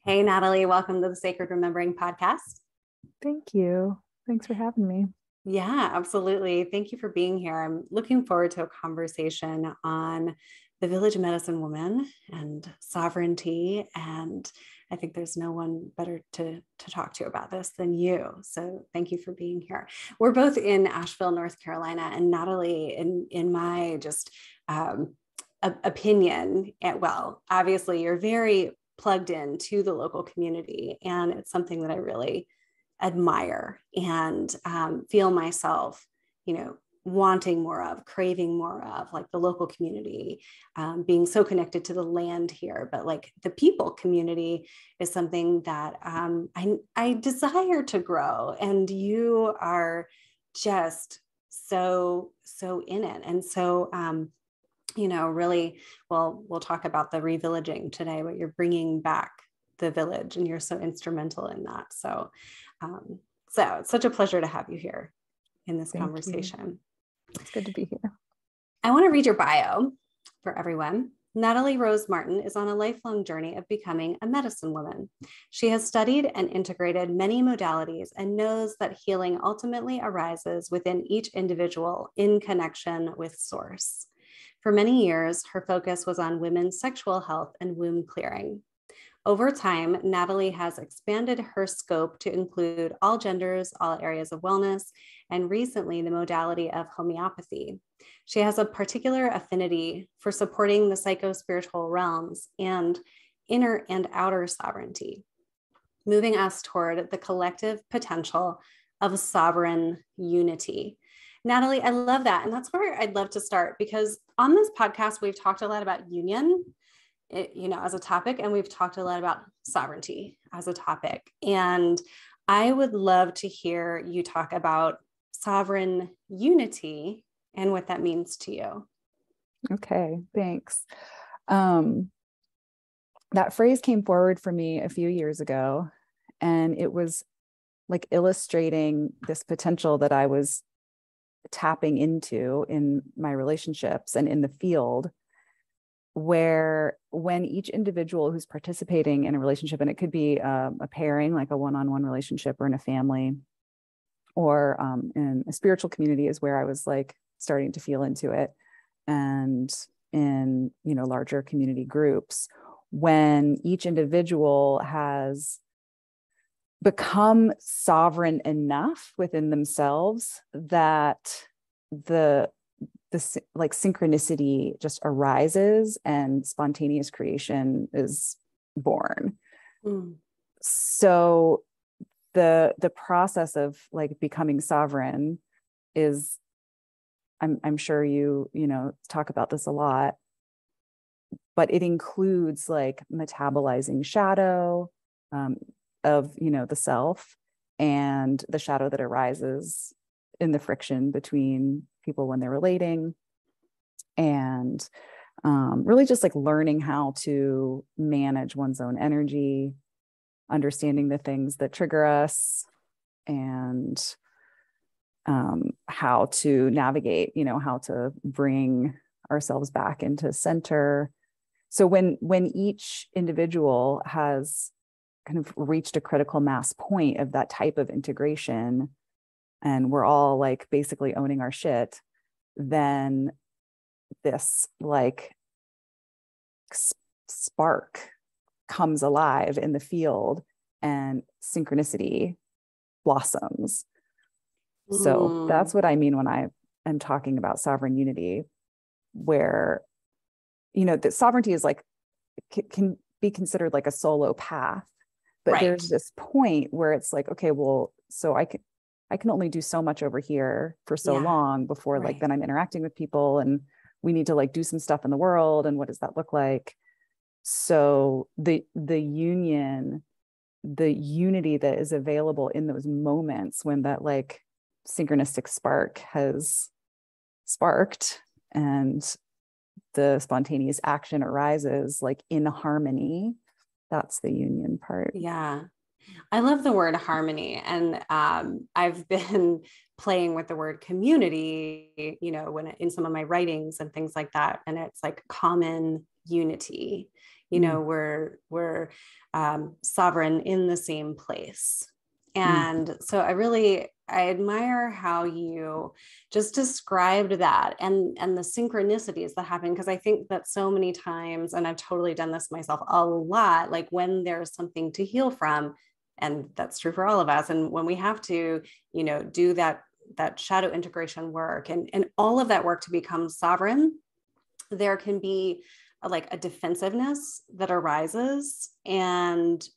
Hey, Natalie, welcome to the Sacred Remembering podcast. Thank you. Thanks for having me. Yeah, absolutely. Thank you for being here. I'm looking forward to a conversation on the village medicine woman and sovereignty. And I think there's no one better to talk to about this than you. So thank you for being here. We're both in Asheville, North Carolina, and Natalie, in my just opinion, well, obviously you're very plugged in to the local community, and it's something that I really admire and feel myself, wanting more of, craving more of, like the local community, being so connected to the land here, but like the people community is something that I desire to grow, and you are just so in it, and so really, well, we'll talk about the revillaging today, but you're bringing back the village, and you're so instrumental in that. So it's such a pleasure to have you here in this conversation. It's good to be here. I want to read your bio for everyone. Natalie Rose Martin is on a lifelong journey of becoming a medicine woman. She has studied and integrated many modalities and knows that healing ultimately arises within each individual in connection with source. For many years, her focus was on women's sexual health and womb clearing. Over time, Natalie has expanded her scope to include all genders, all areas of wellness, and recently the modality of homeopathy. She has a particular affinity for supporting the psycho-spiritual realms and inner and outer sovereignty, moving us toward the collective potential of sovereign unity. Natalie, I love that. And that's where I'd love to start, because on this podcast, we've talked a lot about union, as a topic, and we've talked a lot about sovereignty as a topic. And I would love to hear you talk about sovereign unity and what that means to you. Okay, thanks. That phrase came forward for me a few years ago, and it was like illustrating this potential that I was tapping into in my relationships and in the field, where when each individual who's participating in a relationship, and it could be a pairing, like a one-on-one relationship, or in a family, or in a spiritual community, is where I was like starting to feel into it, and in larger community groups, when each individual has become sovereign enough within themselves that the like synchronicity just arises and spontaneous creation is born. So the process of like becoming sovereign is, I'm sure you talk about this a lot, but it includes like metabolizing shadow of the self, and the shadow that arises in the friction between people when they're relating, and really just like learning how to manage one's own energy, understanding the things that trigger us, and how to navigate, how to bring ourselves back into center. So when each individual has kind of reached a critical mass point of that type of integration, and we're all like basically owning our shit, then this like spark comes alive in the field, and synchronicity blossoms. So that's what I mean when I am talking about sovereign unity, where that sovereignty is like can be considered like a solo path, but right. There's this point where it's like, okay, well, so I can only do so much over here for so long before like then I'm interacting with people, and we need to like do some stuff in the world, and what does that look like? So the unity that is available in those moments when that like synchronistic spark has sparked and the spontaneous action arises like in harmony, that's the union part. Yeah. I love the word harmony. And I've been playing with the word community, when in some of my writings and things like that. And it's like common unity. You know, we're sovereign in the same place. And so I admire how you just described that and the synchronicities that happen. Because I think that so many times, and I've totally done this myself a lot, like when there's something to heal from, and that's true for all of us. And when we have to, you know, do that shadow integration work and all of that work to become sovereign, there can be like a defensiveness that arises. And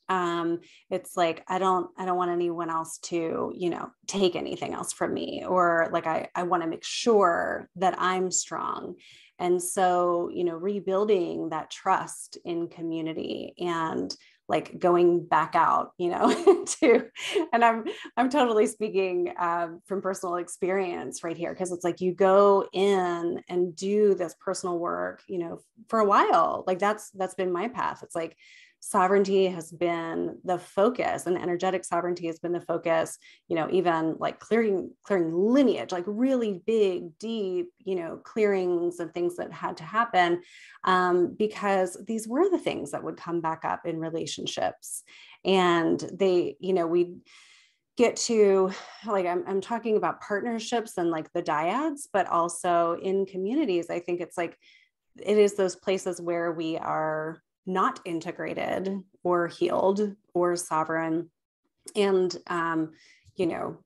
it's like, I don't want anyone else to, you know, take anything else from me, or like, I want to make sure that I'm strong. And so, you know, rebuilding that trust in community and like going back out, you know, and I'm totally speaking from personal experience right here. Cause it's like, you go in and do this personal work, you know, for a while, like that's been my path. It's like, sovereignty has been the focus, and energetic sovereignty has been the focus, you know, even like clearing lineage, like really big, deep, you know, clearings of things that had to happen, because these were the things that would come back up in relationships. And they, you know, we get to like, I'm talking about partnerships and like the dyads, but also in communities. I think it's like, it is those places where we are not integrated or healed or sovereign. And, you know,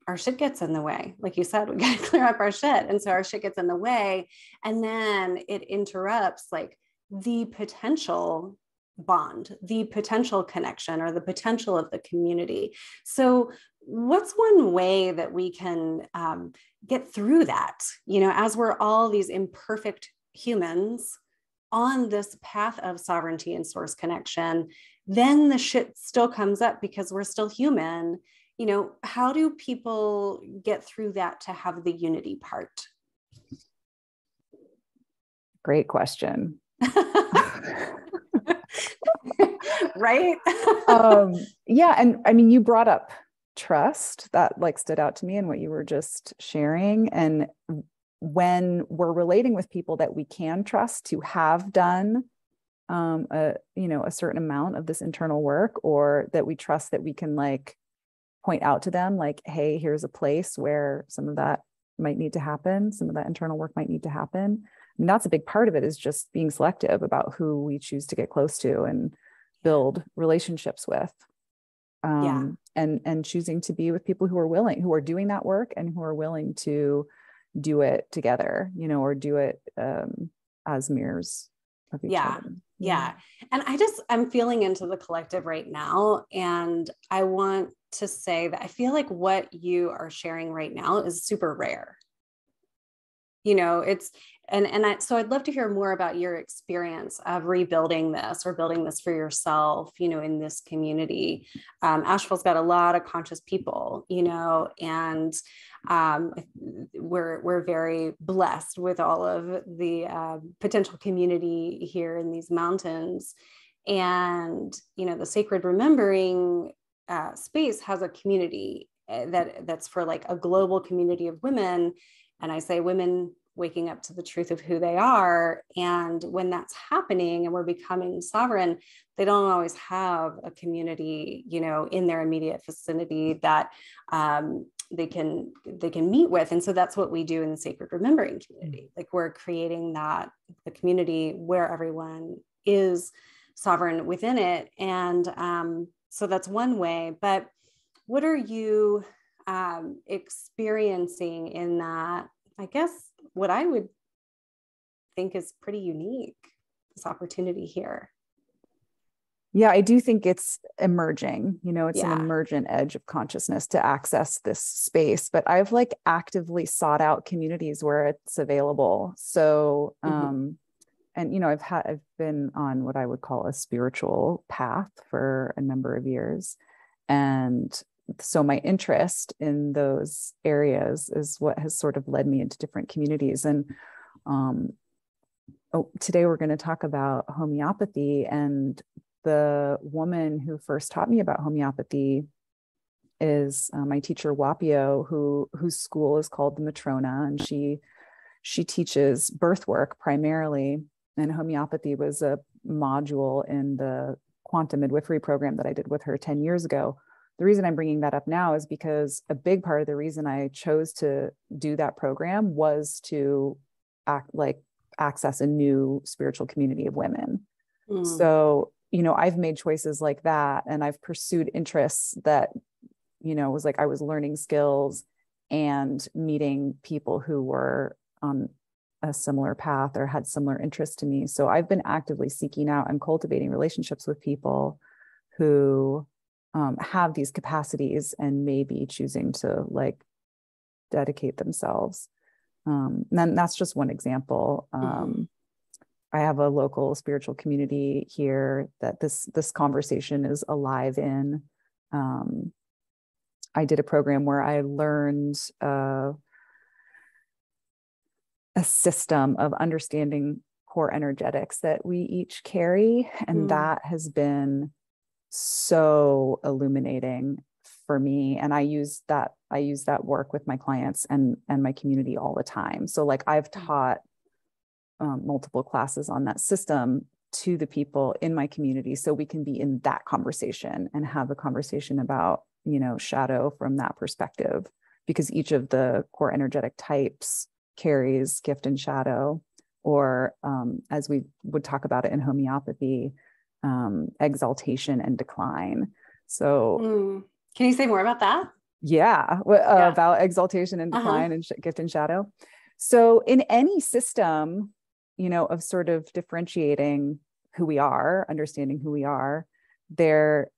our shit gets in the way. Like you said, we got to clear up our shit. And so our shit gets in the way. And then it interrupts like the potential bond, the potential connection, or the potential of the community. So what's one way that we can get through that, you know, as we're all these imperfect humans on this path of sovereignty and source connection? Then the shit still comes up because we're still human. You know, how do people get through that to have the unity part? Great question. Right? Yeah. And I mean, you brought up trust. That like stood out to me in what you were just sharing. And when we're relating with people that we can trust to have done a certain amount of this internal work, or that we trust that we can like point out to them like, hey, here's a place where some of that might need to happen, some of that internal work might need to happen. And that's a big part of it, is just being selective about who we choose to get close to and build relationships with. And choosing to be with people who are doing that work and who are willing to do it together, you know, or do it as mirrors of each other. Yeah. And I'm feeling into the collective right now. And I want to say that I feel like what you are sharing right now is super rare. You know, so I'd love to hear more about your experience of rebuilding this or building this for yourself, you know, in this community. Asheville's got a lot of conscious people, you know, and we're very blessed with all of the potential community here in these mountains. And, you know, the Sacred Remembering space has a community that's for like a global community of women. And I say women waking up to the truth of who they are. And when that's happening and we're becoming sovereign, they don't always have a community, you know, in their immediate vicinity that they can meet with. And so that's what we do in the Sacred Remembering community. Like we're creating the community where everyone is sovereign within it. And so that's one way. But what are you experiencing in that? I guess what I would think is pretty unique, this opportunity here. Yeah, I do think it's emerging, you know, it's an emergent edge of consciousness to access this space, but I've like actively sought out communities where it's available. So, and, you know, I've been on what I would call a spiritual path for a number of years. And so my interest in those areas is what has sort of led me into different communities. And today we're going to talk about homeopathy. And the woman who first taught me about homeopathy is my teacher Wapio, whose school is called the Matrona, and she teaches birth work primarily. And homeopathy was a module in the quantum midwifery program that I did with her 10 years ago. The reason I'm bringing that up now is because a big part of the reason I chose to do that program was to access a new spiritual community of women. So, I've made choices like that, and I've pursued interests that, was like I was learning skills and meeting people who were on a similar path or had similar interests to me. So I've been actively seeking out and cultivating relationships with people who have these capacities and maybe choosing to like dedicate themselves. And then that's just one example. I have a local spiritual community here that this conversation is alive in. I did a program where I learned a system of understanding core energetics that we each carry. And that has been so illuminating for me. And I use that work with my clients and my community all the time. So like I've taught multiple classes on that system to the people in my community, so we can be in that conversation and have a conversation about, shadow from that perspective, because each of the core energetic types carries gift and shadow, or as we would talk about it in homeopathy, exaltation and decline. So can you say more about that? About exaltation and decline and gift and shadow. So in any system, of sort of differentiating who we are, understanding who we are, there,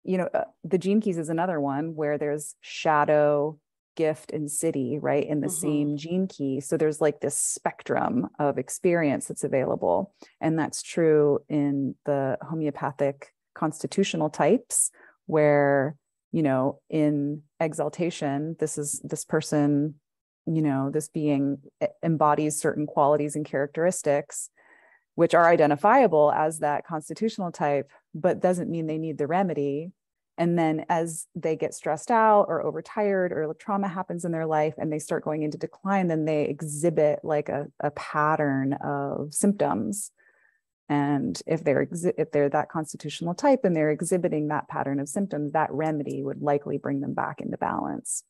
the gene keys is another one where there's shadow, gift, and city, right, in the same gene key. So there's like this spectrum of experience that's available. And that's true in the homeopathic constitutional types, where, in exaltation, this person, this being embodies certain qualities and characteristics, which are identifiable as that constitutional type, but doesn't mean they need the remedy. And then as they get stressed out or overtired or trauma happens in their life and they start going into decline, then they exhibit like a pattern of symptoms. And if they're that constitutional type and they're exhibiting that pattern of symptoms, that remedy would likely bring them back into balance.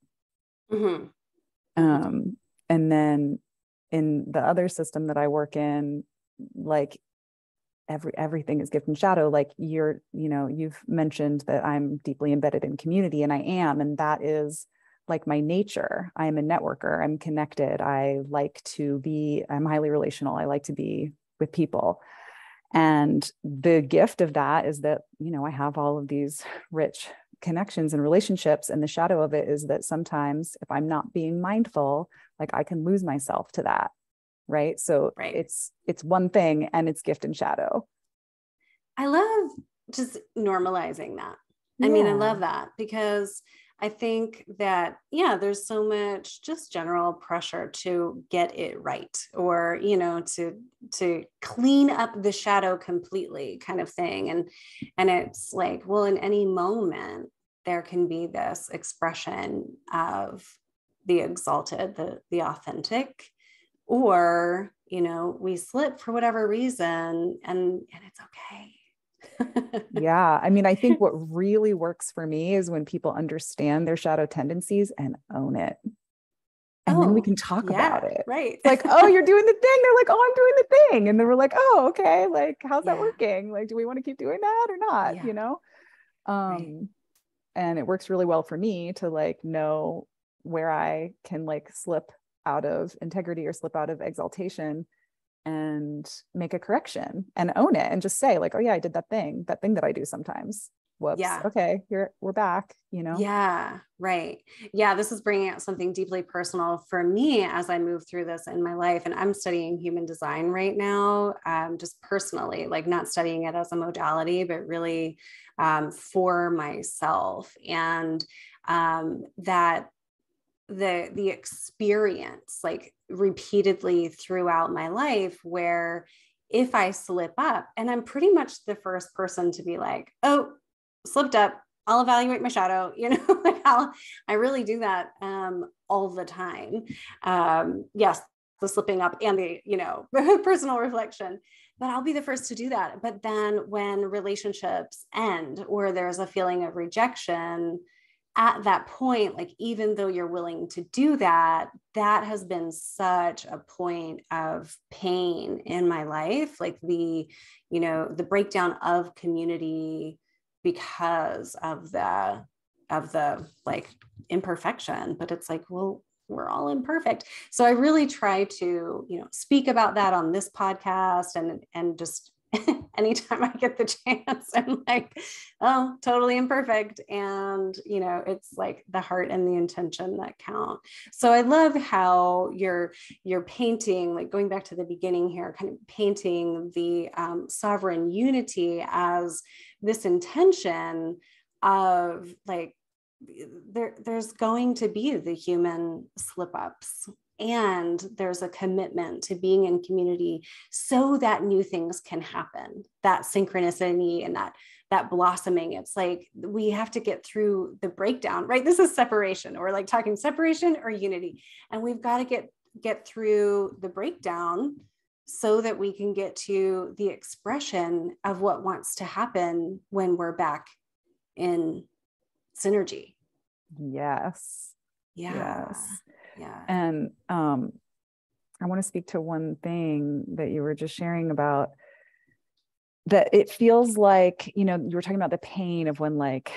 And then in the other system that I work in, like everything is gift and shadow. Like you've mentioned that I'm deeply embedded in community, and I am, and that is like my nature. I'm a networker. I'm connected. I'm highly relational. I like to be with people. And the gift of that is that, I have all of these rich connections and relationships. And the shadow of it is that sometimes if I'm not being mindful, like I can lose myself to that. Right. So it's one thing, and it's gift and shadow. I love just normalizing that. I mean, I love that, because I think that, there's so much just general pressure to get it right, or, to clean up the shadow completely kind of thing. And it's like, well, in any moment, there can be this expression of the exalted, the authentic, or, we slip for whatever reason, and it's okay. Yeah. I mean, I think what really works for me is when people understand their shadow tendencies and own it. And then we can talk about it. Right. Like, oh, you're doing the thing. They're like, oh, I'm doing the thing. And then we're like, oh, okay. Like, how's that working? Like, do we want to keep doing that or not? And it works really well for me to like know where I can like slip out of integrity or slip out of exaltation and make a correction and own it and just say like, oh yeah, I did that thing that I do sometimes. Whoops. Yeah. Okay. We're back, Yeah. Right. Yeah. This is bringing out something deeply personal for me as I move through this in my life. And I'm studying human design right now, just personally, like not studying it as a modality, but really for myself. And that the experience like repeatedly throughout my life, where if I slip up, and I'm pretty much the first person to be like, oh, slipped up, I'll evaluate my shadow, like I really do that all the time. Yes, the slipping up and the, personal reflection, but I'll be the first to do that. But then when relationships end or there's a feeling of rejection at that point, like, even though you're willing to do that, that has been such a point of pain in my life, like the breakdown of community because of the like imperfection. But it's like, well, we're all imperfect. So I really try to, speak about that on this podcast, and just anytime I get the chance, I'm like, oh, totally imperfect. And, it's like the heart and the intention that count. So I love how you're painting, like going back to the beginning here, kind of painting the sovereign unity as this intention of like, there's going to be the human slip ups, and there's a commitment to being in community so that new things can happen, that synchronicity and that blossoming. It's like, we have to get through the breakdown, right? This is separation, or like talking separation or unity. And we've got to get through the breakdown so that we can get to the expression of what wants to happen when we're back in synergy. Yes. Yeah. Yes. Yeah. And I want to speak to one thing that you were just sharing about, that it feels like, you were talking about the pain of when like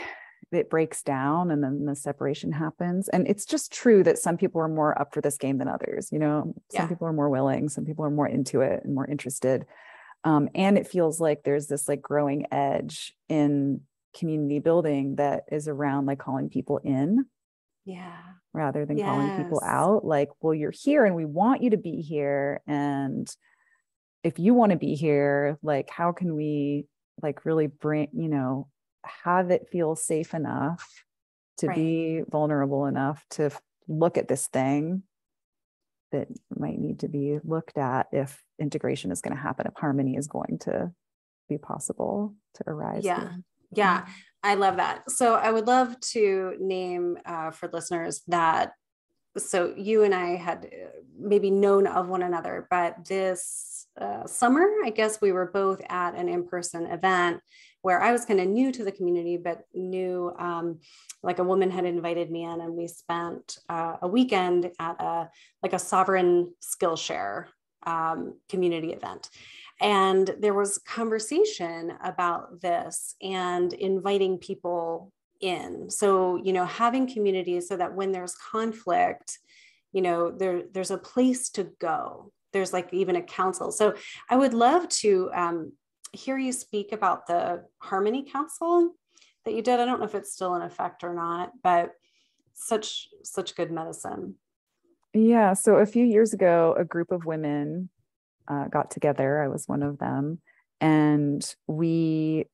it breaks down and then the separation happens. And it's just true that some people are more up for this game than others. Some people are more willing, some people are more into it and more interested. And it feels like there's this like growing edge in community building that is around like calling people in, rather than calling people out. Like, well, you're here and we want you to be here, and if you want to be here, like, how can we like really bring, have it feel safe enough to be vulnerable enough to look at this thing that might need to be looked at if integration is going to happen, if harmony is going to be possible to arise. Yeah. I love that. So I would love to name for listeners that, so you and I had maybe known of one another, but this summer, I guess we were both at an in-person event where I was kind of new to the community, but knew like a woman had invited me in, and we spent a weekend at a sovereign Skillshare community event. And there was conversation about this and inviting people in. So, having communities so that when there's conflict, there's a place to go. There's like even a council. So I would love to hear you speak about the Harmony Council that you did. I don't know if it's still in effect or not, but such good medicine. Yeah. So a few years ago, a group of women got together. I was one of them. And we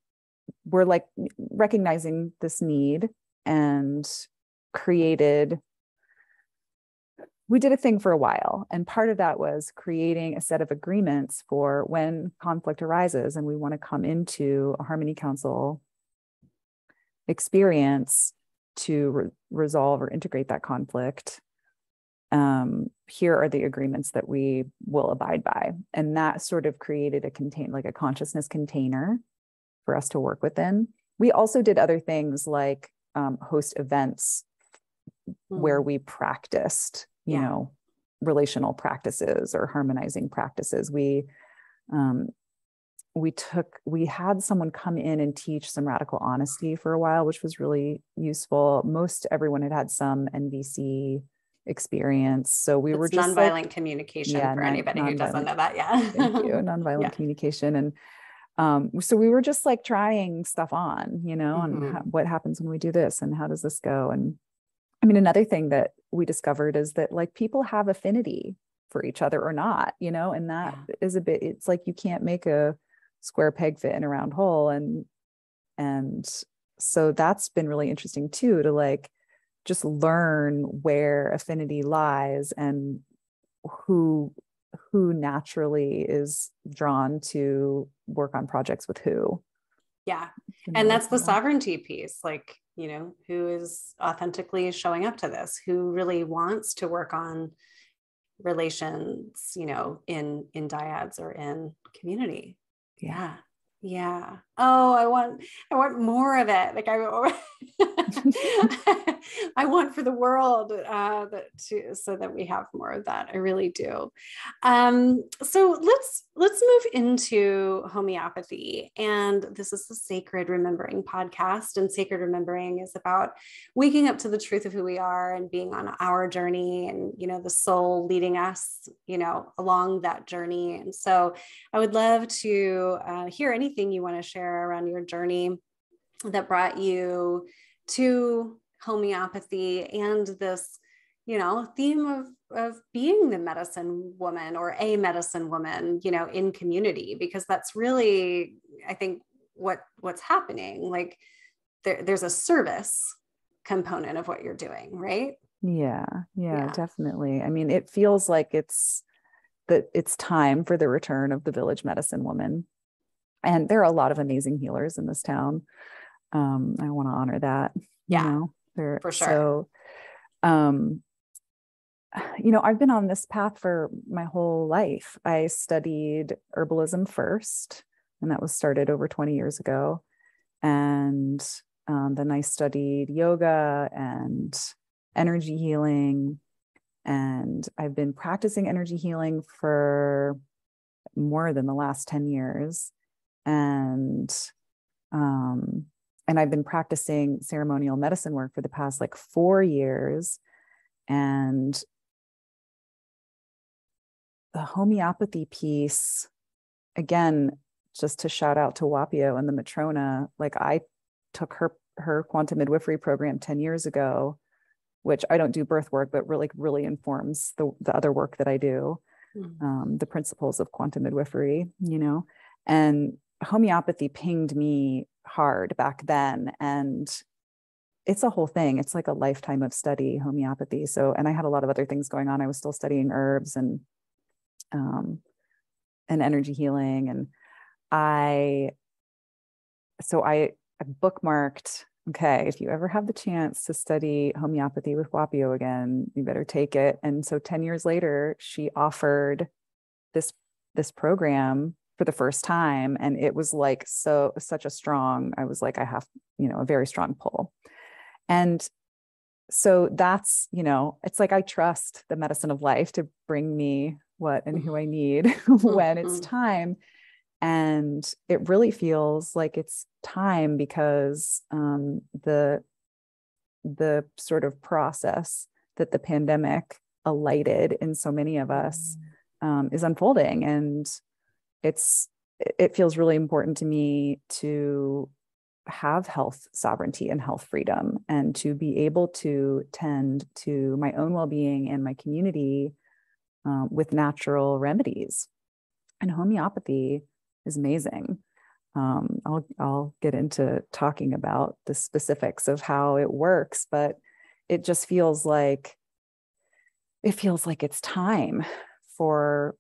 were like recognizing this need and we did a thing for a while. And part of that was creating a set of agreements for when conflict arises and we want to come into a Harmony Council experience to resolve or integrate that conflict. Here are the agreements that we will abide by. And that sort of created a consciousness container for us to work within. We also did other things like host events where we practiced, relational practices or harmonizing practices. We had someone come in and teach some radical honesty for a while, which was really useful. Most everyone had some NVC experience. So we were just nonviolent communication for anybody who doesn't know that. Yeah. Thank you. Nonviolent communication. And so we were just like trying stuff on, and what happens when we do this and how does this go? And I mean, another thing that we discovered is that like people have affinity for each other or not, and that is it's like you can't make a square peg fit in a round hole. And so that's been really interesting too, to like just learn where affinity lies and who naturally is drawn to work on projects with who. Yeah. And that's the sovereignty piece, like, who is authentically showing up to this, who really wants to work on relations, in dyads or in community. Yeah. Yeah. Oh, I want more of it. Like I want for the world so that we have more of that. I really do. So let's move into homeopathy. And this is the Sacred Remembering podcast. And Sacred Remembering is about waking up to the truth of who we are and being on our journey, and the soul leading us, along that journey. And so I would love to hear anything you want to share around your journey that brought you to homeopathy and this, theme of being the medicine woman or a medicine woman, in community, because that's really, I think, what's happening. Like there's a service component of what you're doing, right? Yeah, definitely. I mean, it feels like it's time for the return of the village medicine woman. And there are a lot of amazing healers in this town. I want to honor that. For sure. So, I've been on this path for my whole life. I studied herbalism first, and that was started over 20 years ago. And then I studied yoga and energy healing. And I've been practicing energy healing for more than the last 10 years. And I've been practicing ceremonial medicine work for the past 4 years. And the homeopathy piece, again, just to shout out to Wapio and the Matrona, I took her quantum midwifery program 10 years ago, which I don't do birth work, but really informs the other work that I do, the principles of quantum midwifery, and homeopathy pinged me hard back then. And it's a whole thing. It's like a lifetime of study, homeopathy. So, and I had a lot of other things going on. I was still studying herbs and energy healing. And I bookmarked, okay, if you ever have the chance to study homeopathy with Wapio again, you better take it. And so 10 years later, she offered this program for the first time. And it was such a strong, I was I have, a very strong pull. And so that's, it's I trust the medicine of life to bring me what and who I need when it's time. And it really feels like it's time because the sort of process that the pandemic alighted in so many of us is unfolding. And it feels really important to me to have health sovereignty and health freedom, and to be able to tend to my own well-being and my community with natural remedies. And homeopathy is amazing. I'll get into talking about the specifics of how it works, but it just feels like it's time for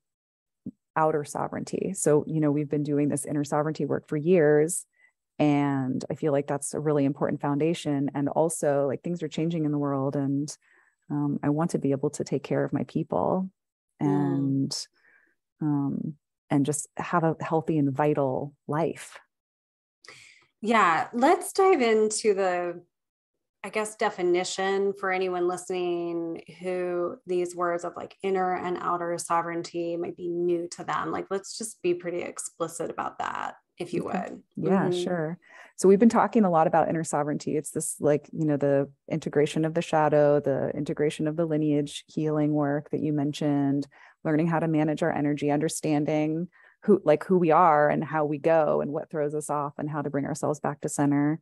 outer sovereignty. So, we've been doing this inner sovereignty work for years, and I feel like that's a really important foundation. And also, things are changing in the world, and I want to be able to take care of my people and just have a healthy and vital life. Yeah, let's dive into the, I guess, definition for anyone listening who these words of inner and outer sovereignty might be new to them. Let's just be pretty explicit about that, if you would. Yeah, sure. So we've been talking a lot about inner sovereignty. It's this the integration of the shadow, the integration of the lineage healing work that you mentioned, learning how to manage our energy, understanding who we are and how we go and what throws us off and how to bring ourselves back to center.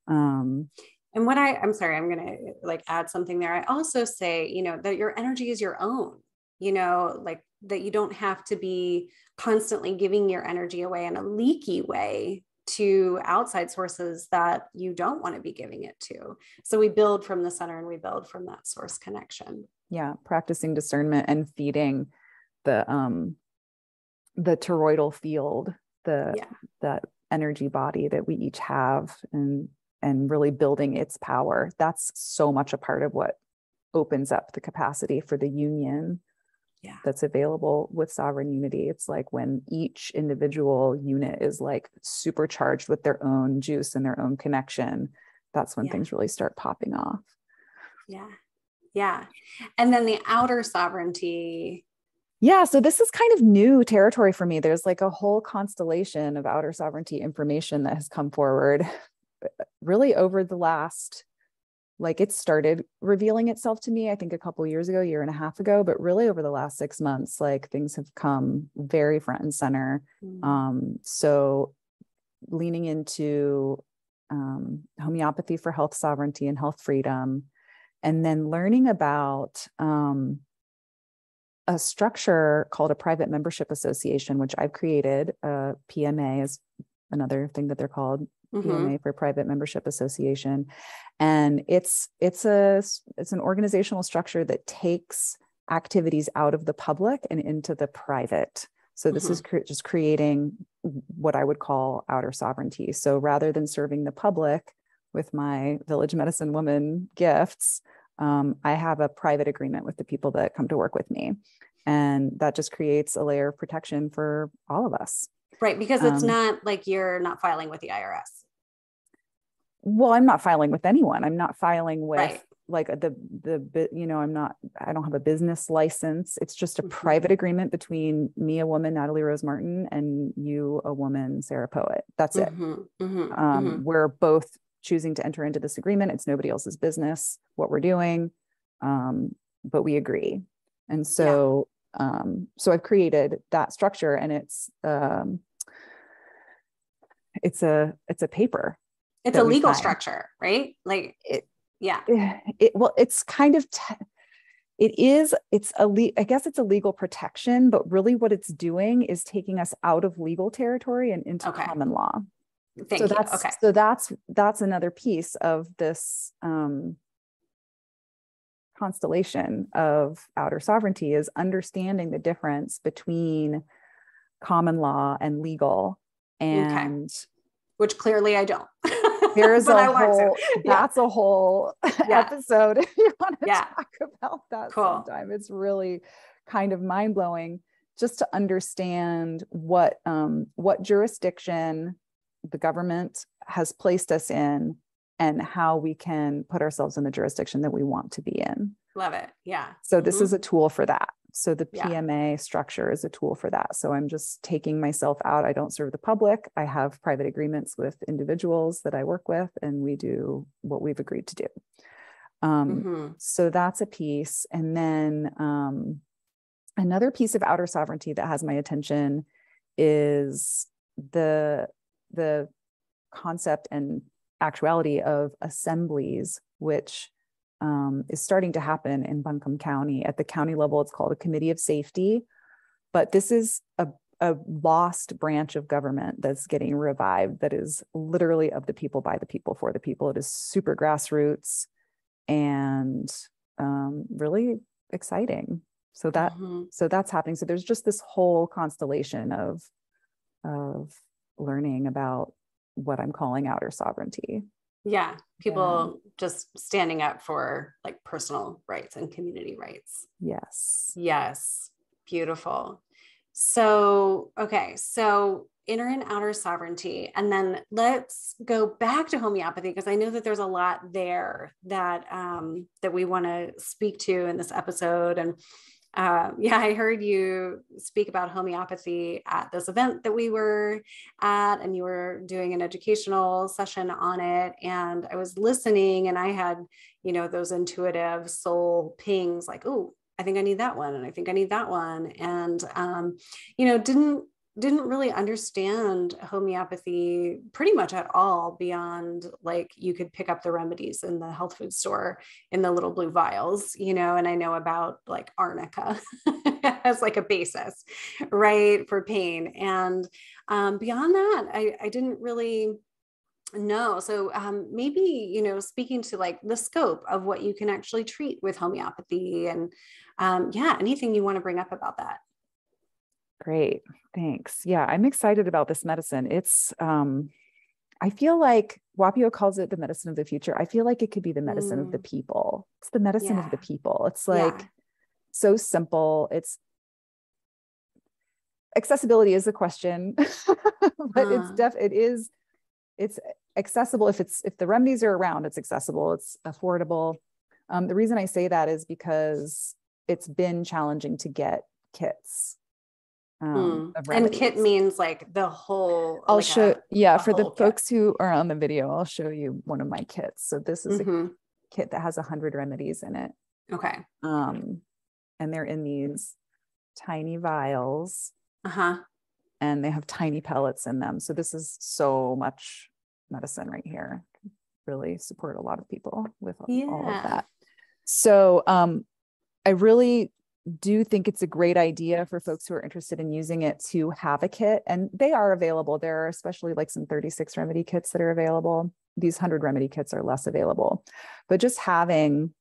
And what I'm sorry, I'm going to add something there. I also say, that your energy is your own, that you don't have to be constantly giving your energy away in a leaky way to outside sources that you don't want to be giving it to. So we build from the center and we build from that source connection. Yeah. Practicing discernment and feeding the toroidal field, that energy body that we each have, and really building its power. That's so much a part of what opens up the capacity for the union. Yeah. that's available with sovereign unity. It's like when each individual unit is like supercharged with their own juice and their own connection, that's when things really start popping off. Yeah. Yeah. And then the outer sovereignty. Yeah. So this is kind of new territory for me. There's like a whole constellation of outer sovereignty information that has come forward really over the last, like it started revealing itself to me, I think a couple of years ago, year and a half ago, but really over the last 6 months, like things have come very front and center. So leaning into homeopathy for health sovereignty and health freedom, and then learning about a structure called a private membership association, which I've created. PMA is another thing that they're called. PMA for Private Membership Association. And it's an organizational structure that takes activities out of the public and into the private. So this is just creating what I would call outer sovereignty. So rather than serving the public with my village medicine woman gifts, I have a private agreement with the people that come to work with me. And that just creates a layer of protection for all of us. Right. Because it's not like you're not filing with the IRS. Well, I'm not filing with anyone. I'm not filing with like I don't have a business license. It's just a private agreement between me, a woman, Natalie Rose Martin, and you, a woman, Sarah Poet. That's it. We're both choosing to enter into this agreement. It's nobody else's business what we're doing. But we agree. And so, so I've created that structure, and it's a paper. It's a legal structure, right? Like well, it's kind of, I guess it's a legal protection, but really what it's doing is taking us out of legal territory and into common law. So that's another piece of this constellation of outer sovereignty, is understanding the difference between common law and legal. And which clearly I don't. There's a whole, that's a whole episode if you want to talk about that sometime. It's really kind of mind-blowing just to understand what jurisdiction the government has placed us in and how we can put ourselves in the jurisdiction that we want to be in. Love it. Yeah. So this is a tool for that. So the PMA structure is a tool for that. So I'm just taking myself out. I don't serve the public. I have private agreements with individuals that I work with, and we do what we've agreed to do. So that's a piece. And then another piece of outer sovereignty that has my attention is the concept and actuality of assemblies, which is starting to happen in Buncombe County. At the county level, it's called a committee of safety, but this is a lost branch of government that's getting revived, that is literally of the people, by the people, for the people. It is super grassroots and really exciting. So that's happening. So there's just this whole constellation of learning about what I'm calling outer sovereignty. Yeah. People just standing up for like personal rights and community rights. Yes. Yes. Beautiful. So, okay. So inner and outer sovereignty. And then let's go back to homeopathy, because I know that there's a lot there that, that we want to speak to in this episode. And I heard you speak about homeopathy at this event that we were at, and you were doing an educational session on it. And I was listening, and I had, those intuitive soul pings like, oh, I think I need that one. And I think I need that one. And, didn't really understand homeopathy pretty much at all, beyond like you could pick up the remedies in the health food store in the little blue vials, and I know about like arnica as like a basis, right, for pain. And beyond that, I didn't really know. So maybe, speaking to like the scope of what you can actually treat with homeopathy, and anything you want to bring up about that. Great. Thanks. Yeah, I'm excited about this medicine. It's, I feel like Wapio calls it the medicine of the future. I feel like it could be the medicine of the people. It's the medicine of the people. It's like so simple. It's accessibility is a question, but it's accessible. If the remedies are around, it's accessible, it's affordable. The reason I say that is because it's been challenging to get kits. And kit means like the whole. I'll like show, for the kit. folks who are on the video, I'll show you one of my kits. So this is a kit that has 100 remedies in it. Okay. And they're in these tiny vials. And they have tiny pellets in them. So this is so much medicine right here. Really support a lot of people with all of that. So I really do think it's a great idea for folks who are interested in using it to have a kit, and they are available. There are especially like some 36 remedy kits that are available. These 100 remedy kits are less available, but just having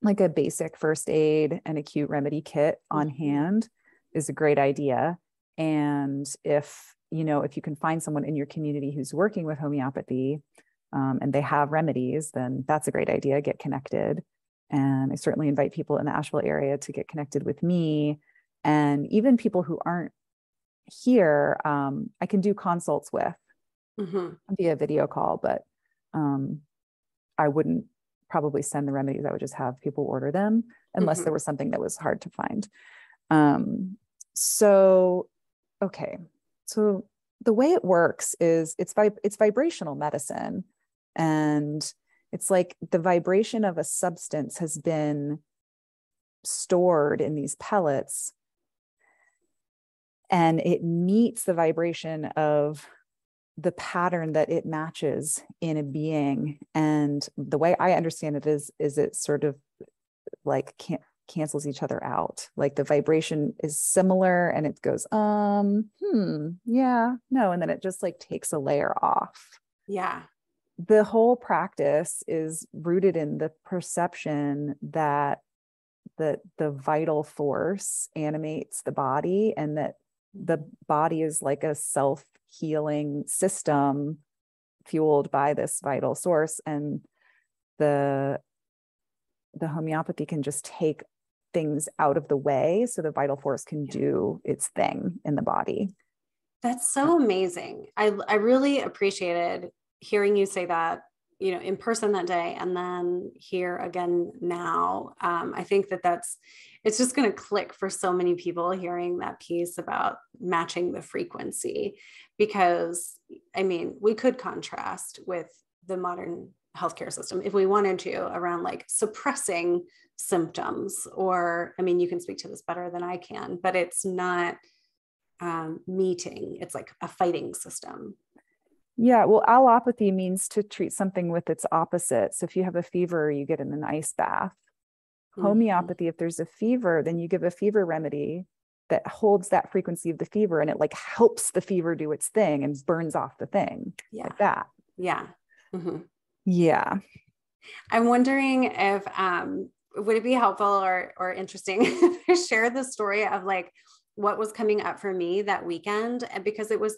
like a basic first aid and acute remedy kit on hand is a great idea. And if you can find someone in your community who's working with homeopathy and they have remedies, then that's a great idea. Get connected. And I certainly invite people in the Asheville area to get connected with me. And even people who aren't here, I can do consults with via video call, but I wouldn't probably send the remedies. I would just have people order them unless there was something that was hard to find. So the way it works is it's vibrational medicine, and it's like the vibration of a substance has been stored in these pellets, and it meets the vibration of the pattern that it matches in a being. And the way I understand it is it sort of like cancels each other out. Like the vibration is similar and it goes, yeah, no. And then it just like takes a layer off. Yeah. The whole practice is rooted in the perception that the vital force animates the body, and that the body is like a self-healing system fueled by this vital source. And the homeopathy can just take things out of the way so the vital force can do its thing in the body. That's so amazing. I really appreciated hearing you say that, in person that day, and then here again now. I think it's just going to click for so many people hearing that piece about matching the frequency, because we could contrast with the modern healthcare system if we wanted to around like suppressing symptoms, or you can speak to this better than I can, but it's not meeting, it's like a fighting system. Yeah, well, allopathy means to treat something with its opposite. So if you have a fever, you get in an ice bath. Homeopathy, if there's a fever, then you give a fever remedy that holds that frequency of the fever, and it like helps the fever do its thing and burns off the thing. Like that. Yeah. Yeah. I'm wondering if would it be helpful or interesting to share the story of like what was coming up for me that weekend, because it was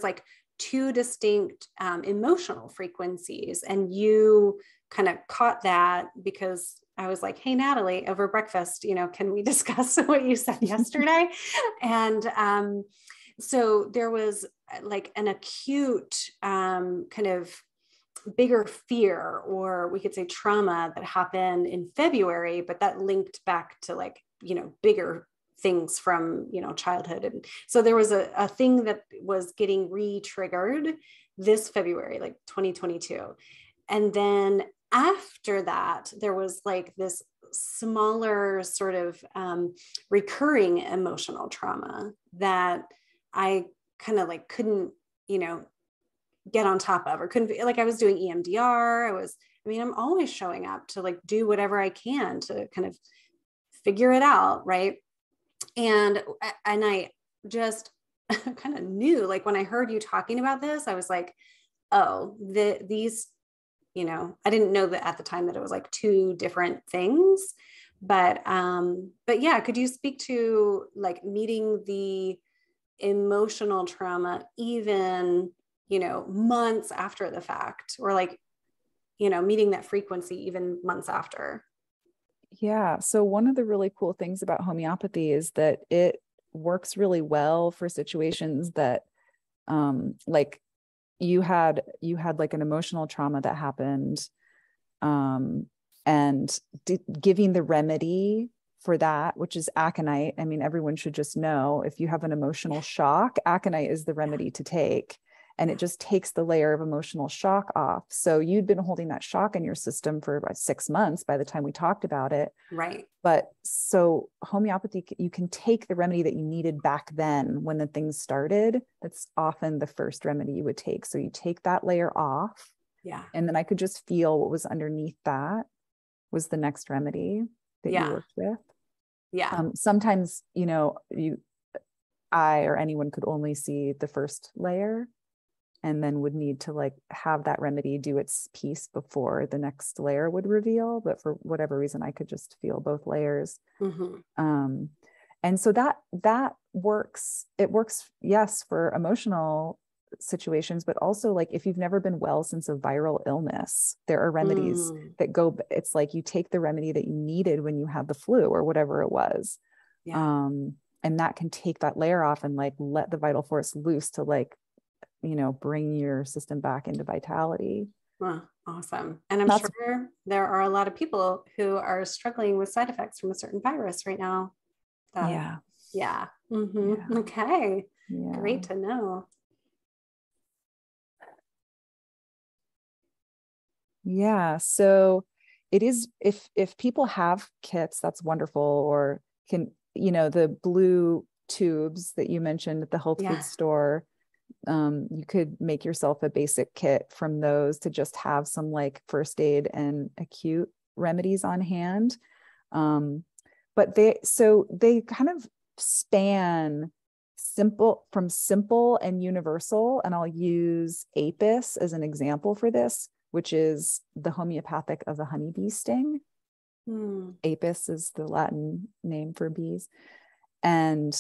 like two distinct emotional frequencies, and you kind of caught that, because I was like, hey, Natalie, over breakfast, can we discuss what you said yesterday? And so there was like an acute kind of bigger fear, or we could say trauma, that happened in February, but that linked back to like, bigger things from, childhood. And so there was a thing that was getting re-triggered this February, like 2022. And then after that, there was like this smaller sort of recurring emotional trauma that I kind of like couldn't, get on top of, or couldn't, like I was doing EMDR. I'm always showing up to like do whatever I can to kind of figure it out. Right. And I just kind of knew, like when I heard you talking about this, I was like, oh, these, I didn't know that at the time that it was like two different things, but yeah, could you speak to like meeting the emotional trauma, even, months after the fact, or like, meeting that frequency even months after? Yeah. So one of the really cool things about homeopathy is that it works really well for situations that, like you had like an emotional trauma that happened, and giving the remedy for that, which is aconite. I mean, everyone should just know, if you have an emotional shock, aconite is the remedy to take. And it just takes the layer of emotional shock off. So you'd been holding that shock in your system for about 6 months by the time we talked about it. Right. But so homeopathy, you can take the remedy that you needed back then when the things started. That's often the first remedy you would take. So you take that layer off. Yeah. And then I could just feel what was underneath that was the next remedy that you worked with. Yeah. Sometimes, I or anyone could only see the first layer, and then would need to like have that remedy do its piece before the next layer would reveal. But for whatever reason, I could just feel both layers. Mm-hmm. And so that works. It works, yes, for emotional situations, but also like if you've never been well since a viral illness, there are remedies that go, it's like you take the remedy that you needed when you had the flu or whatever it was. And that can take that layer off and like let the vital force loose to like, bring your system back into vitality. Awesome. And I'm sure there are a lot of people who are struggling with side effects from a certain virus right now. Yeah. Mm-hmm. Yeah. Okay. Yeah. Great to know. Yeah. So it is, if people have kits, that's wonderful. Or can, the blue tubes that you mentioned at the health food store, you could make yourself a basic kit from those to just have some like first aid and acute remedies on hand. But they kind of span simple and universal. And I'll use apis as an example for this, which is the homeopathic of the honeybee sting. Apis is the Latin name for bees. And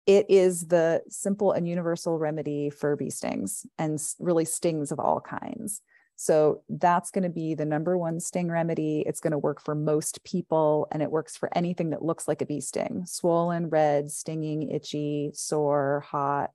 it is the simple and universal remedy for bee stings, and really stings of all kinds. So that's going to be the number one sting remedy. It's going to work for most people, and it works for anything that looks like a bee sting: swollen, red, stinging, itchy, sore, hot.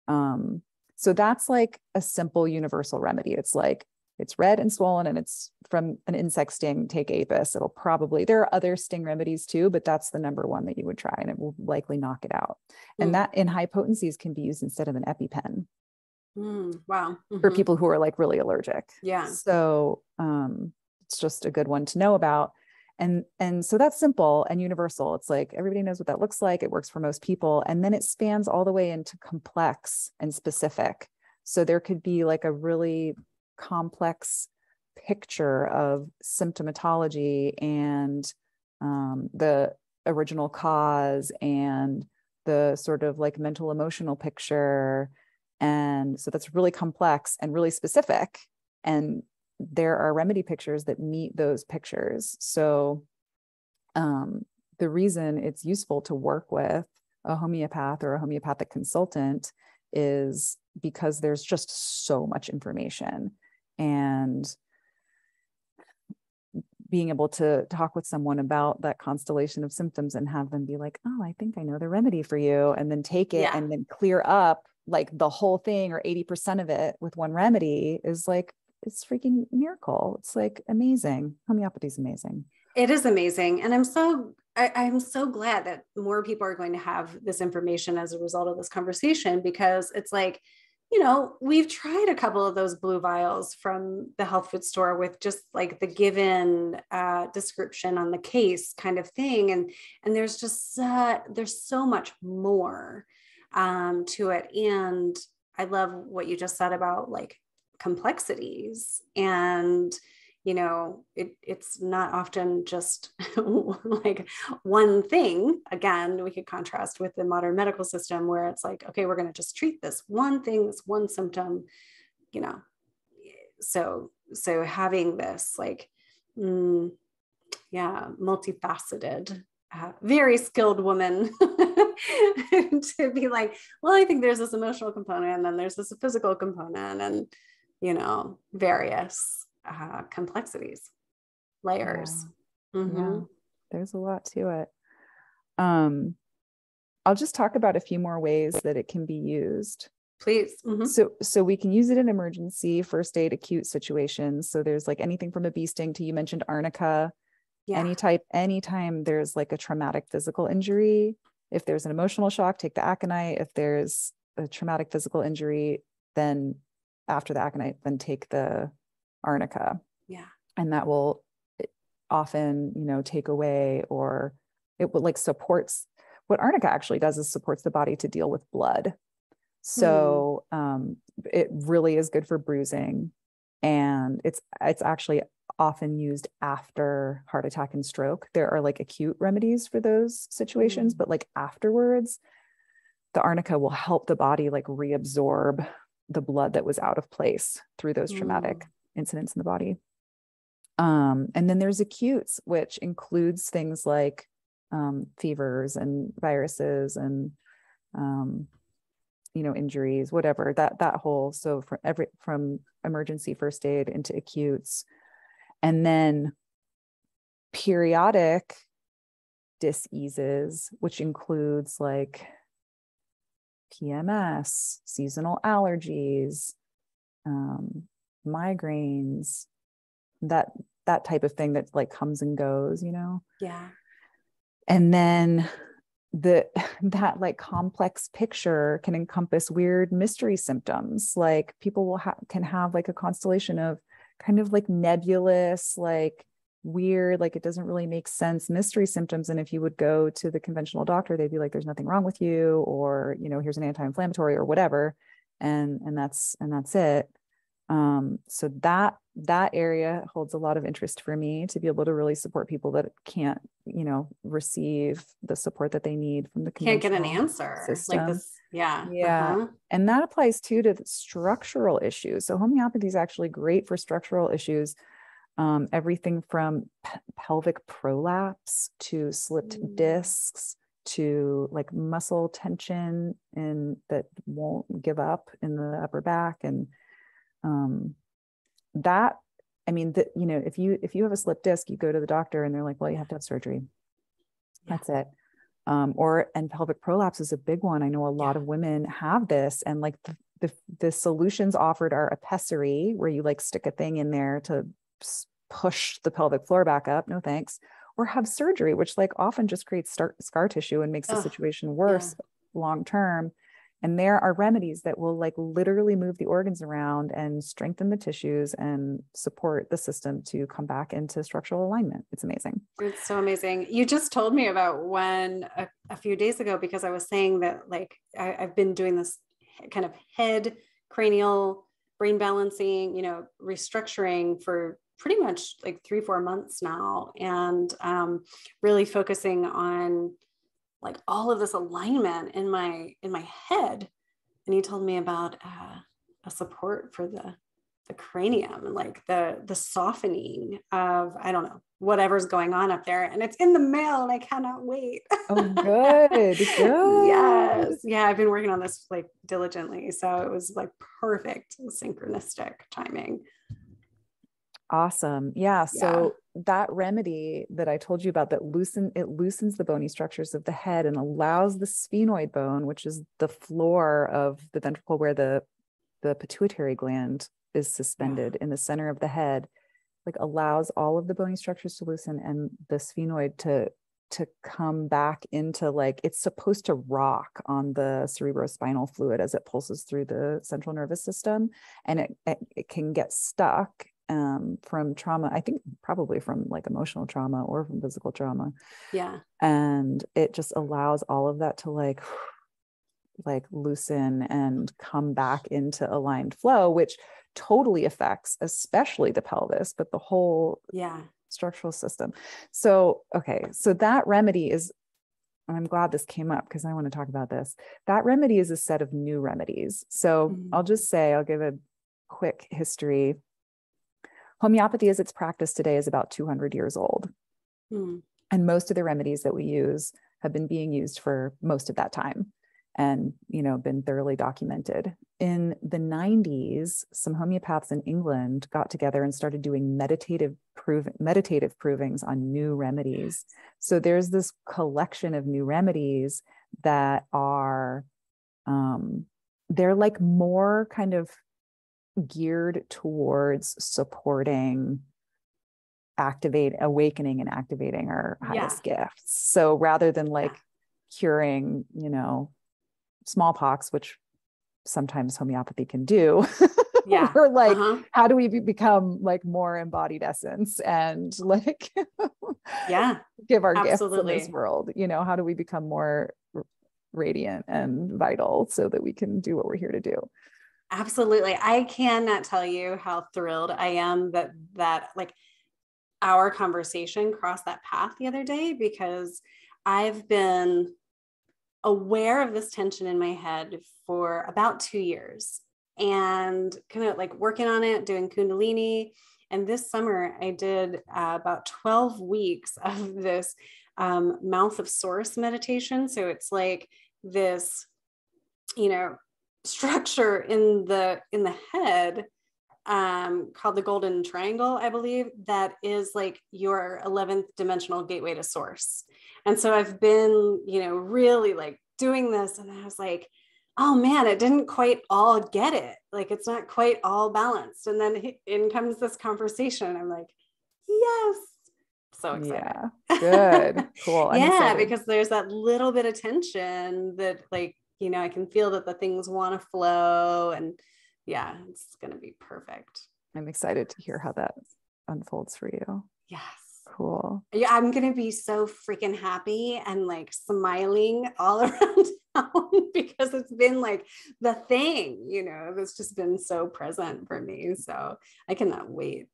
So that's like a simple universal remedy. It's like, it's red and swollen and it's from an insect sting, take apis. There are other sting remedies too, but that's the number one that you would try, and it will likely knock it out. And that in high potencies can be used instead of an EpiPen. Wow. For people who are like really allergic. Yeah. So it's just a good one to know about. And so that's simple and universal. It's like everybody knows what that looks like. It works for most people. And then it spans all the way into complex and specific. So there could be like a really complex picture of symptomatology and the original cause and the sort of like mental emotional picture. And so that's really complex and really specific. And there are remedy pictures that meet those pictures. So the reason it's useful to work with a homeopath or a homeopathic consultant is because there's just so much information. And being able to talk with someone about that constellation of symptoms and have them be like, oh, I think I know the remedy for you, and then take it and then clear up like the whole thing or 80% of it with one remedy is like, it's freaking miracle. It's like amazing. Homeopathy is amazing. It is amazing. And I'm so glad that more people are going to have this information as a result of this conversation, because it's like, we've tried a couple of those blue vials from the health food store with just like the given description on the case kind of thing. And there's just, there's so much more to it. And I love what you just said about like complexities, and it's not often just like one thing. Again, we could contrast with the modern medical system where it's like, okay, we're going to just treat this one thing, this one symptom, so having this like multifaceted very skilled woman to be like, well, I think there's this emotional component, and then there's this physical component, and various complexities, layers. Yeah. There's a lot to it. I'll just talk about a few more ways that it can be used. Please. So we can use it in emergency, first aid, acute situations. So there's like anything from a bee sting to, you mentioned arnica, anytime there's like a traumatic physical injury. If there's an emotional shock, take the aconite. If there's a traumatic physical injury, then after the aconite, then take the arnica. Yeah. And that will often, take away, or it will like supports, what arnica actually does is supports the body to deal with blood. So it really is good for bruising, and it's actually often used after heart attack and stroke. There are like acute remedies for those situations, but like afterwards, the arnica will help the body like reabsorb the blood that was out of place through those traumatic incidents in the body. And then there's acutes, which includes things like fevers and viruses and injuries, whatever, that whole, so from emergency first aid into acutes. And then periodic diseases, which includes like PMS, seasonal allergies, migraines, that type of thing that like comes and goes, Yeah. And then that like complex picture can encompass weird mystery symptoms. Like people can have like a constellation of kind of like nebulous, like weird, like it doesn't really make sense mystery symptoms. And if you would go to the conventional doctor, they'd be like, there's nothing wrong with you, or, here's an anti-inflammatory or whatever. And that's it. So that area holds a lot of interest for me, to be able to really support people that can't, receive the support that they need from the can't get an answer system. like this. Yeah. Yeah. And that applies too to the structural issues. So homeopathy is actually great for structural issues. Everything from pelvic prolapse to slipped discs to like muscle tension and that won't give up in the upper back. And if you have a slipped disc, you go to the doctor and they're like, well, you have to have surgery. Yeah. That's it. And pelvic prolapse is a big one. I know a lot of women have this, and like the solutions offered are a pessary, where you like stick a thing in there to push the pelvic floor back up. No thanks. Or have surgery, which like often just creates scar tissue and makes the situation worse long term. And there are remedies that will like literally move the organs around and strengthen the tissues and support the system to come back into structural alignment. It's amazing. It's so amazing. You just told me about one a few days ago, because I was saying that like I've been doing this kind of head cranial brain balancing, restructuring for pretty much like 3-4 months now, and really focusing on like all of this alignment in my head. And you told me about a support for the cranium and like the softening of, I don't know, whatever's going on up there. And it's in the mail and I cannot wait. Oh, good. Yes. Yeah. I've been working on this like diligently. So it was like perfect synchronistic timing. Awesome. Yeah. So that remedy that I told you about, that loosens the bony structures of the head and allows the sphenoid bone, which is the floor of the ventricle where the pituitary gland is suspended in the center of the head, like allows all of the bony structures to loosen and the sphenoid to come back into, like, it's supposed to rock on the cerebrospinal fluid as it pulses through the central nervous system. And it can get stuck from trauma, I think probably from like emotional trauma or from physical trauma. Yeah. And it just allows all of that to like loosen and come back into aligned flow, which totally affects especially the pelvis, but the whole structural system. So, okay. So that remedy is, and I'm glad this came up because I want to talk about this. That remedy is a set of new remedies. So I'll give a quick history. Homeopathy as it's practiced today is about 200 years old. And most of the remedies that we use have been being used for most of that time and, been thoroughly documented. In the 90s, some homeopaths in England got together and started doing meditative provings on new remedies. So there's this collection of new remedies that are, they're like more kind of geared towards supporting awakening and activating our highest gifts. So rather than like curing, you know, smallpox, which sometimes homeopathy can do, we're like, how do we become like more embodied essence and like give our gifts in this world? You know, how do we become more radiant and vital so that we can do what we're here to do? Absolutely. I cannot tell you how thrilled I am that like our conversation crossed that path the other day, because I've been aware of this tension in my head for about 2 years and kind of like working on it, doing Kundalini. And this summer I did about 12 weeks of this mouth of source meditation. So it's like this, you know, structure in the head called the golden triangle, I believe, that is like your 11th dimensional gateway to source. And so I've been, you know, really like doing this, and I was like, oh man, it didn't quite all get it. Like, it's not quite all balanced. And then in comes this conversation. I'm like, yes. So excited. Yeah. Good. Cool. Yeah, because there's that little bit of tension that, like, you know, I can feel that the things want to flow, and yeah, it's going to be perfect. I'm excited to hear how that unfolds for you. Yes. Cool. Yeah, I'm going to be so freaking happy and like smiling all around town because it's been like the thing, you know, that's just been so present for me. So I cannot wait.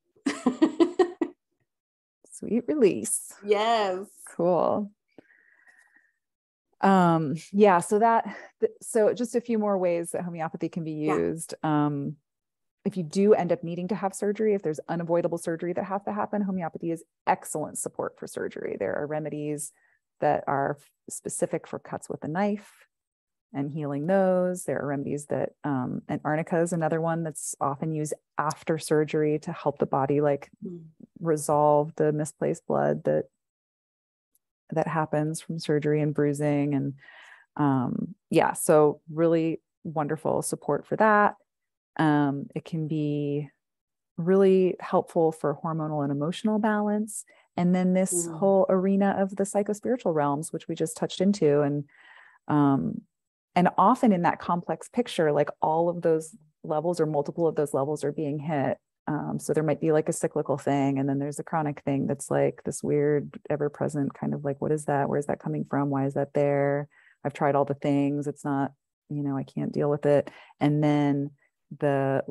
Sweet release. Yes. Cool. Yeah, so just a few more ways that homeopathy can be used. If you do end up needing to have surgery, if there's unavoidable surgery that has to happen, homeopathy is excellent support for surgery. There are remedies that are specific for cuts with a knife and healing those. There are remedies that, and arnica is another one that's often used after surgery to help the body like resolve the misplaced blood that happens from surgery and bruising. And so really wonderful support for that. It can be really helpful for hormonal and emotional balance. And then this whole arena of the psychospiritual realms, which we just touched into. And often in that complex picture, like all of those levels or multiple of those levels are being hit. So there might be like a cyclical thing, and then there's a chronic thing that's like this weird, ever-present kind of like, what is that? Where is that coming from? Why is that there? I've tried all the things. It's not, you know, I can't deal with it. And then the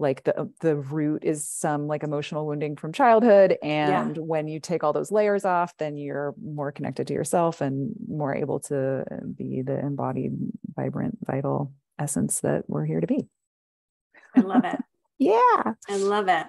root is some like emotional wounding from childhood. And when you take all those layers off, then you're more connected to yourself and more able to be the embodied, vibrant, vital essence that we're here to be. I love it. Yeah. I love it.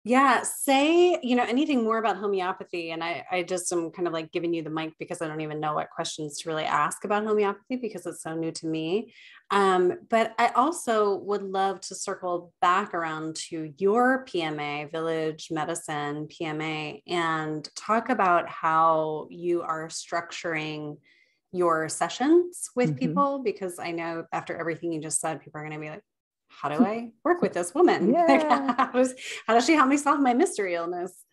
Yeah. Say, you know, anything more about homeopathy. And I just am kind of like giving you the mic because I don't even know what questions to really ask about homeopathy because it's so new to me. But I also would love to circle back around to your PMA, Village Medicine PMA, and talk about how you are structuring your sessions with people, because I know after everything you just said, people are going to be like, how do I work with this woman? Like, how does she help me solve my mystery illness?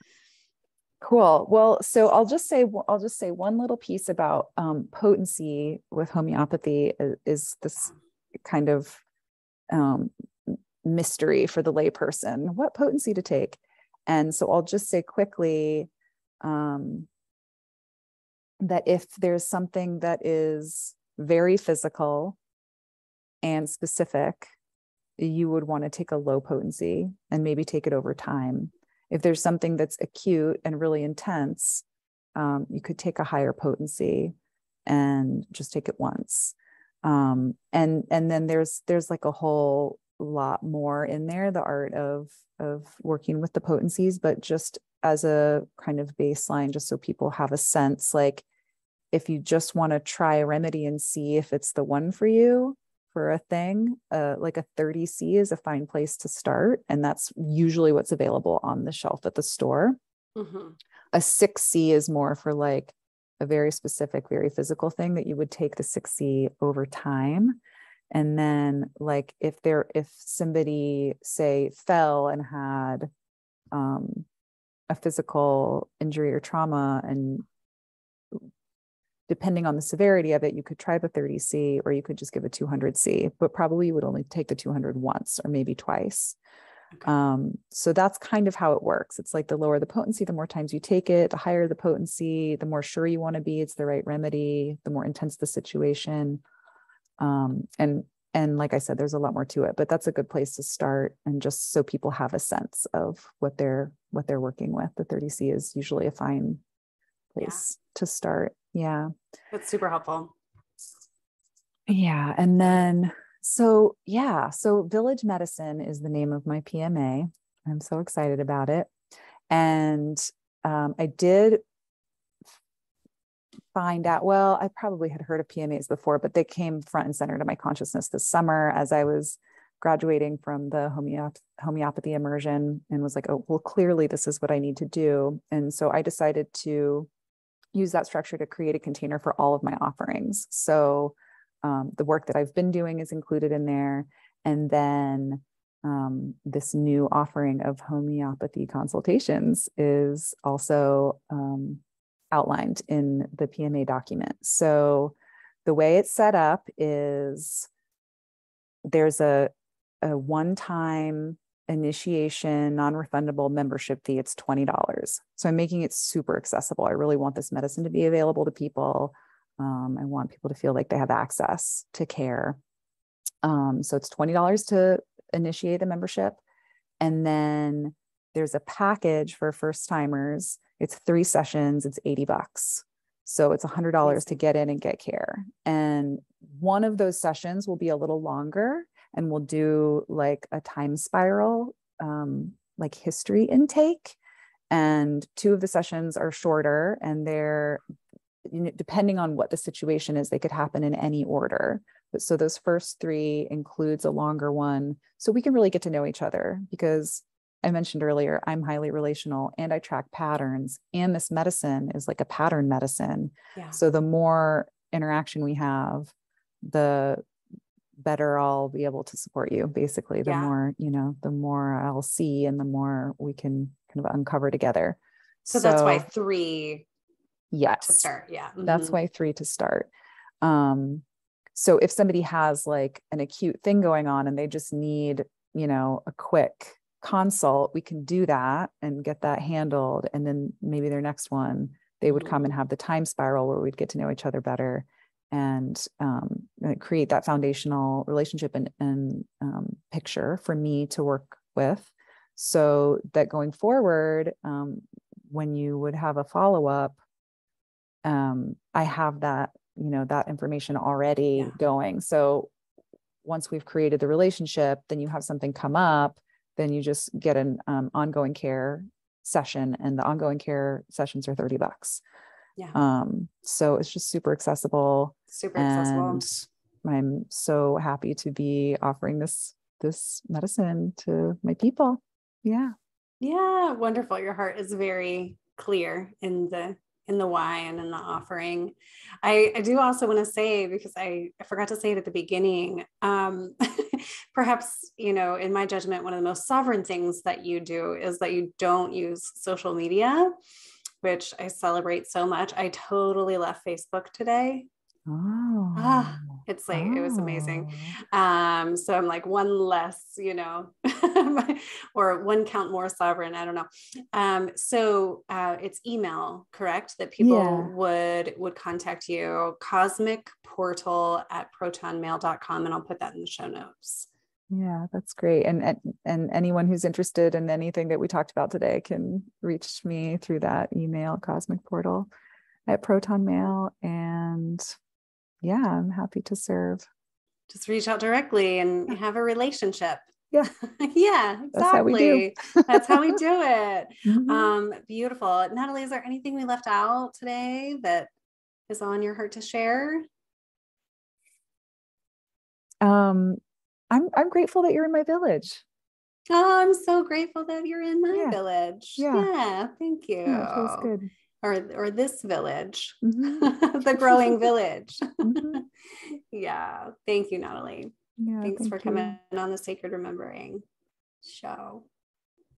Cool. Well, so I'll just say one little piece about potency with homeopathy is this kind of mystery for the layperson, what potency to take. And so I'll just say quickly that if there's something that is very physical and specific, you would want to take a low potency and maybe take it over time. If there's something that's acute and really intense, you could take a higher potency and just take it once. And then there's like a whole lot more in there, the art of working with the potencies, but just as a kind of baseline, just so people have a sense, like if you just want to try a remedy and see if it's the one for you, for a thing, like a 30C is a fine place to start. And that's usually what's available on the shelf at the store. A 6C is more for like a very specific, very physical thing that you would take the 6C over time. And then like if somebody say fell and had a physical injury or trauma, and depending on the severity of it, you could try the 30C or you could just give a 200C, but probably you would only take the 200 once or maybe twice. Okay. So that's kind of how it works. It's like the lower the potency, the more times you take it, the higher the potency, the more sure you want to be it's the right remedy, the more intense the situation. And like I said, there's a lot more to it, but that's a good place to start. And just so people have a sense of what they're working with. The 30C is usually a fine place to start. Yeah. That's super helpful. Yeah. And then, so Village Medicine is the name of my PMA. I'm so excited about it. And I did find out, well, I probably had heard of PMAs before, but they came front and center to my consciousness this summer as I was graduating from the homeopathy immersion, and was like, oh, well, clearly this is what I need to do. And so I decided to use that structure to create a container for all of my offerings. So the work that I've been doing is included in there. And then this new offering of homeopathy consultations is also outlined in the PMA document. So the way it's set up is there's a one-time initiation, non-refundable membership fee. It's $20. So I'm making it super accessible. I really want this medicine to be available to people. I want people to feel like they have access to care. So it's $20 to initiate the membership. And then there's a package for first timers. It's 3 sessions. It's $80. So it's $100 to get in and get care. And one of those sessions will be a little longer, and we'll do like a time spiral, like history intake. And 2 of the sessions are shorter, and they're, depending on what the situation is, they could happen in any order. But so those first 3 includes a longer one. So we can really get to know each other, because I mentioned earlier, I'm highly relational and I track patterns, and this medicine is like a pattern medicine. Yeah. So the more interaction we have, the better I'll be able to support you. Basically, the more, the more I'll see and the more we can kind of uncover together. So that's why 3. Yes. To start. Yeah. Mm-hmm. That's why 3 to start. So if somebody has like an acute thing going on and they just need, a quick consult, we can do that and get that handled. And then maybe their next one, they would come and have the time spiral where we'd get to know each other better and create that foundational relationship and picture for me to work with, so that going forward, when you would have a follow-up, I have that, that information already going. So once we've created the relationship, then you have something come up, then you just get an ongoing care session, and the ongoing care sessions are $30. Yeah. So it's just super accessible. And I'm so happy to be offering this medicine to my people. Yeah. Yeah. Wonderful. Your heart is very clear in the why and in the offering. I do also want to say, because I forgot to say it at the beginning, perhaps, in my judgment, one of the most sovereign things that you do is that you don't use social media, which I celebrate so much. I totally left Facebook today. It's like, it was amazing. So I'm like one less, or one count more sovereign. I don't know. So it's email, correct? That people would contact you, cosmicportal@protonmail.com. And I'll put that in the show notes. Yeah, that's great. And anyone who's interested in anything that we talked about today can reach me through that email, cosmicportal@protonmail. And yeah, I'm happy to serve. Just reach out directly and have a relationship. Yeah. Yeah, exactly. That's how we do. That's how we do it. Mm-hmm. Beautiful. Natalie, is there anything we left out today that is on your heart to share? I'm grateful that you're in my village. Oh, I'm so grateful that you're in my village. Yeah. Thank you. Yeah, it feels good. or this village, Mm-hmm. the growing village. Mm-hmm. Yeah. Thank you, Natalie. Yeah, Thanks for thank coming you. on the Sacred Remembering show.